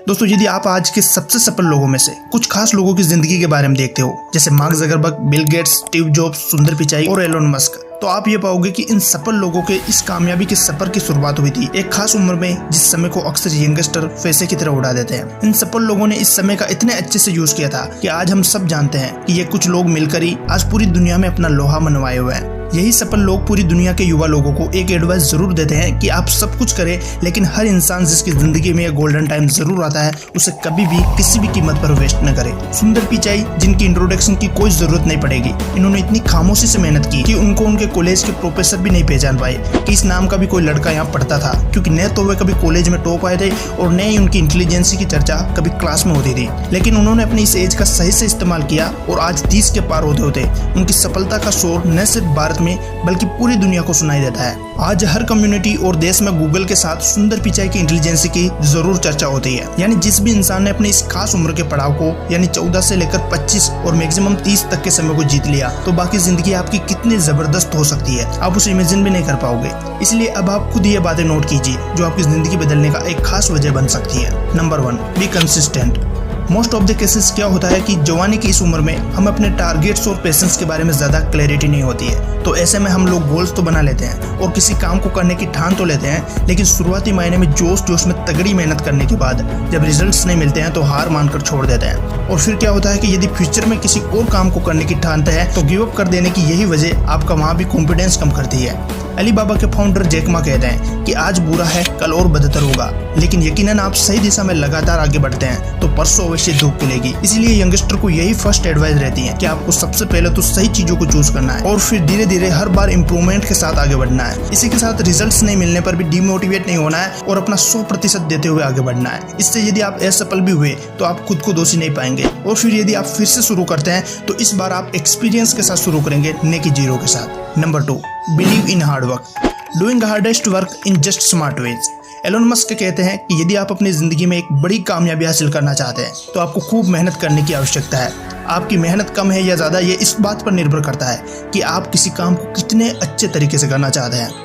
दोस्तों, यदि आप आज के सबसे सफल लोगों में से कुछ खास लोगों की जिंदगी के बारे में देखते हो, जैसे mark Zuckerberg, Bill Gates, Steve jobs, सुंदर पिचाई और एलोन मस्क, तो आप ये पाओगे कि इन सफल लोगों के इस कामयाबी के सफर की शुरुआत हुई थी एक खास उम्र में, जिस समय को अक्सर यंगस्टर पैसे की तरह उड़ा देते हैं। इन सफल लोगों ने इस समय का इतने अच्छे से यूज किया था कि आज हम सब जानते हैं कि ये कुछ लोग मिलकर ही आज पूरी दुनिया में अपना लोहा मनवाए हुए हैं। यही सफल लोग पूरी दुनिया के युवा लोगों को एक एडवाइस जरूर देते हैं कि आप सब कुछ करें, लेकिन हर इंसान जिसकी जिंदगी में गोल्डन टाइम जरूर आता है, उसे कभी भी किसी भी कीमत पर वेस्ट न करे। सुंदर पिचाई, जिनकी इंट्रोडक्शन की कोई जरूरत नहीं पड़ेगी, इन्होंने इतनी खामोशी से मेहनत की कि उनको उनके कॉलेज के प्रोफेसर भी नहीं पहचान पाए कि इस नाम का भी कोई लड़का यहाँ पढ़ता था, क्योंकि न तो वे कभी कॉलेज में टॉप आए थे और न ही उनकी इंटेलिजेंसी की चर्चा कभी क्लास में होती थी। लेकिन उन्होंने अपनी इस एज का सही से इस्तेमाल किया और आज 30 के पार होते होते उनकी सफलता का शोर न सिर्फ भारत में बल्कि पूरी दुनिया को सुनाई देता है। आज हर कम्युनिटी और देश में गूगल के साथ सुंदर पिचाई की इंटेलिजेंसी की जरूर चर्चा होती है। यानी जिस भी इंसान ने अपने इस खास उम्र के पड़ाव को यानी 14 से लेकर 25 और मैक्सिमम 30 तक के समय को जीत लिया, तो बाकी जिंदगी आपकी कितनी जबरदस्त हो सकती है, आप उसे इमेजिन भी नहीं कर पाओगे। इसलिए अब आप खुद ये बातें नोट कीजिए जो आपकी जिंदगी बदलने का एक खास वजह बन सकती है। Number 1, be consistent. Most of the cases क्या होता है कि जवानी की इस उम्र में हम अपने टारगेट्स और पैशंस के बारे में ज्यादा क्लैरिटी नहीं होती है, तो ऐसे में हम लोग गोल्स तो बना लेते हैं और किसी काम को करने की ठान तो लेते हैं, लेकिन शुरुआती महीने में जोश में तगड़ी मेहनत करने के बाद जब रिजल्ट्स नहीं मिलते हैं तो हार मानकर छोड़ देते हैं। और फिर क्या होता है कि यदि फ्यूचर में किसी और काम को करने की ठानते हैं तो गिव अप कर देने की यही वजह आपका वहाँ भी कॉन्फिडेंस कम करती है। अलीबाबा के फाउंडर जैक मा कहते हैं कि आज बुरा है, कल और बदतर होगा, लेकिन यकीनन आप सही दिशा में लगातार आगे बढ़ते हैं तो परसों अवश्य धूप खिलेगी। इसलिए यंगस्टर को यही फर्स्ट एडवाइस रहती है कि आपको सबसे पहले तो सही चीजों को चूज करना है और फिर धीरे धीरे हर बार इम्प्रूवमेंट के साथ आगे बढ़ना है। इसी के साथ रिजल्ट्स नहीं मिलने पर भी डिमोटिवेट नहीं होना है और अपना 100% देते हुए आगे बढ़ना है। इससे यदि आप असफल भी हुए तो आप खुद को दोषी नहीं पाएंगे और फिर यदि आप फिर से शुरू करते हैं तो इस बार आप एक्सपीरियंस के साथ शुरू करेंगे, न कि जीरो के साथ। Number 2, believe in hard work. Doing hardest work in just smart ways. Elon Musk कहते हैं कि यदि आप अपनी जिंदगी में एक बड़ी कामयाबी हासिल करना चाहते हैं तो आपको खूब मेहनत करने की आवश्यकता है। आपकी मेहनत कम है या ज़्यादा, ये इस बात पर निर्भर करता है कि आप किसी काम को कितने अच्छे तरीके से करना चाहते हैं।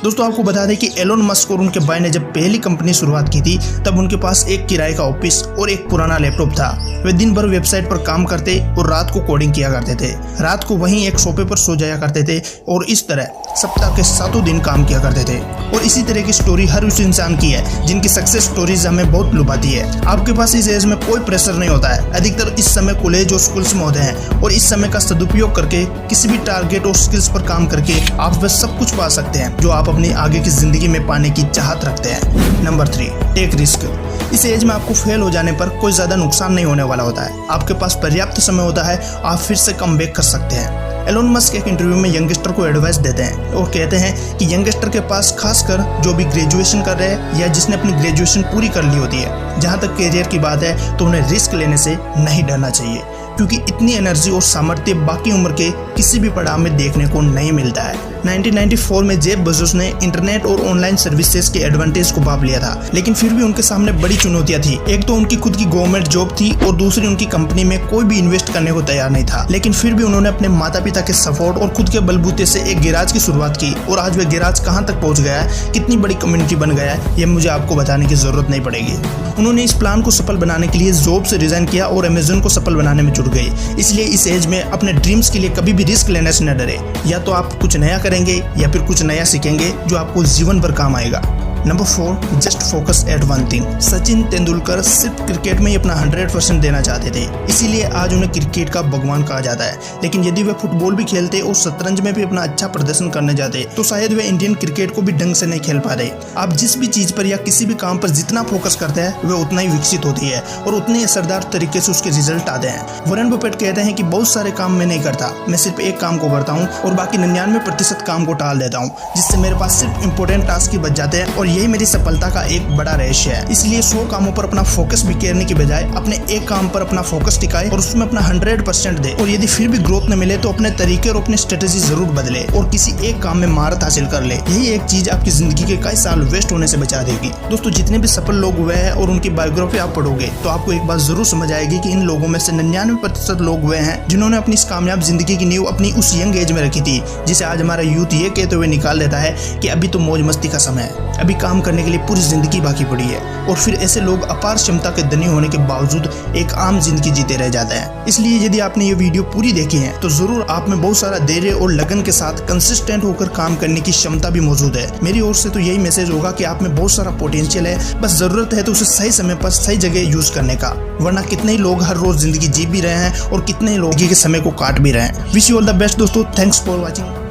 दोस्तों, आपको बता दें कि एलोन मस्क और उनके भाई ने जब पहली कंपनी शुरुआत की थी तब उनके पास एक किराए का ऑफिस और एक पुराना लैपटॉप था। वे दिन भर वेबसाइट पर काम करते और रात को कोडिंग किया करते थे। रात को वहीं एक सोफे पर सो जाया करते थे और इस तरह सप्ताह के 7 दिन काम किया करते थे। और इसी तरह की स्टोरी हर उस इंसान की है जिनकी सक्सेस स्टोरीज हमें बहुत लुभाती है। आपके पास इस एज में कोई प्रेशर नहीं होता है। अधिकतर इस समय कॉलेज और स्कूल्स में होते हैं और इस समय का सदुपयोग करके किसी भी टारगेट और स्किल्स पर काम करके आप वह सब कुछ पा सकते हैं जो आप अपनी आगे की जिंदगी में पाने की चाहत रखते हैं। Number 3, take risk. इस एज में आपको फेल हो जाने पर कोई ज्यादा नुकसान नहीं होने वाला होता है। आपके पास पर्याप्त समय होता है, आप फिर से कम बैक कर सकते हैं। एलोन मस्क एक इंटरव्यू में यंगस्टर को एडवाइस देते हैं और कहते हैं कि यंगस्टर के पास, खासकर जो भी ग्रेजुएशन कर रहे हैं या जिसने अपनी ग्रेजुएशन पूरी कर ली होती है, जहां तक करियर की बात है तो उन्हें रिस्क लेने से नहीं डरना चाहिए, क्योंकि इतनी एनर्जी और सामर्थ्य बाकी उम्र के किसी भी पड़ाव में देखने को नहीं मिलता है। 1994 में जेफ बेजोस ने इंटरनेट और ऑनलाइन सर्विसेज के एडवांटेज को भांप लिया था, लेकिन फिर भी उनके सामने बड़ी चुनौतियां थी। एक तो उनकी खुद की गवर्नमेंट जॉब थी और दूसरी उनकी कंपनी में कोई भी इन्वेस्ट करने को तैयार नहीं था। लेकिन फिर भी उन्होंने अपने माता पिता के सपोर्ट और खुद के बलबूते से एक गैराज की शुरुआत की और आज वह गैराज कहां तक पहुंच गया है, कितनी बड़ी कम्युनिटी बन गया है, यह मुझे आपको बताने की जरूरत नहीं पड़ेगी। उन्होंने इस प्लान को सफल बनाने के लिए जॉब से रिजाइन किया और अमेज़न को सफल बनाने में जुट गए। इसलिए इस एज में अपने ड्रीम्स के लिए कभी भी रिस्क लेने से न डरे। या तो आप कुछ नया करेंगे या फिर कुछ नया सीखेंगे जो आपको जीवन भर काम आएगा। Number 4, just focus at one thing. Sachin Tendulkar सिर्फ क्रिकेट में ही अपना 100% देना चाहते थे, इसीलिए आज उन्हें क्रिकेट का भगवान कहा जाता है। लेकिन यदि वे फुटबॉल भी खेलते और शतरंज में भी अपना अच्छा प्रदर्शन करने जाते तो शायद वे इंडियन क्रिकेट को भी ढंग से नहीं खेल पाते। आप जिस भी चीज पर या किसी भी काम पर जितना फोकस करते हैं वह उतना ही विकसित होती है और उतने ही असरदार तरीके से उसके रिजल्ट आते हैं। वॉरेन बफेट कहते हैं कि बहुत सारे काम मैं नहीं करता, मैं सिर्फ एक काम को करता हूँ और बाकी 99% काम को टाल देता हूँ, जिससे मेरे पास सिर्फ इंपॉर्टेंट टास्क ही बच जाते हैं और यही मेरी सफलता का एक बड़ा रहस्य है। इसलिए 100 कामों पर अपना फोकस बिखेरने की बजाय अपने एक काम पर अपना फोकस टिकाए और उसमें अपना 100% दे। और यदि फिर भी ग्रोथ न मिले तो अपने तरीके और अपनी स्ट्रेटेजी जरूर बदले और किसी एक काम में महारत हासिल कर ले। यही एक चीज आपकी जिंदगी के कई साल वेस्ट होने से बचा देगी। दोस्तों, जितने भी सफल लोग हुए हैं और उनकी बायोग्राफी आप पढ़ोगे तो आपको एक बात जरूर समझ आएगी कि इन लोगों में से 99% लोग हुए हैं जिन्होंने अपनी इस कामयाब जिंदगी की नींव अपनी उस यंग एज में रखी थी, जिसे आज हमारा यूथ ये कहते हुए निकाल देता है कि अभी तो मौज मस्ती का समय है, अभी काम करने के लिए पूरी जिंदगी बाकी पड़ी है, और फिर ऐसे लोग अपार क्षमता के धनी होने के बावजूद एक आम जिंदगी जीते रह जाते हैं। इसलिए यदि आपने ये वीडियो पूरी देखी है तो जरूर आप में बहुत सारा धैर्य और लगन के साथ कंसिस्टेंट होकर काम करने की क्षमता भी मौजूद है। मेरी ओर से तो यही मैसेज होगा कि आप में बहुत सारा पोटेंशियल है, बस जरूरत है तो उसे सही समय पर सही जगह यूज करने का। वरना कितने ही लोग हर रोज जिंदगी जी भी रहे हैं और कितने ही लोग के समय को काट भी रहे हैं। Wish you all the best दोस्तों। Thanks for watching.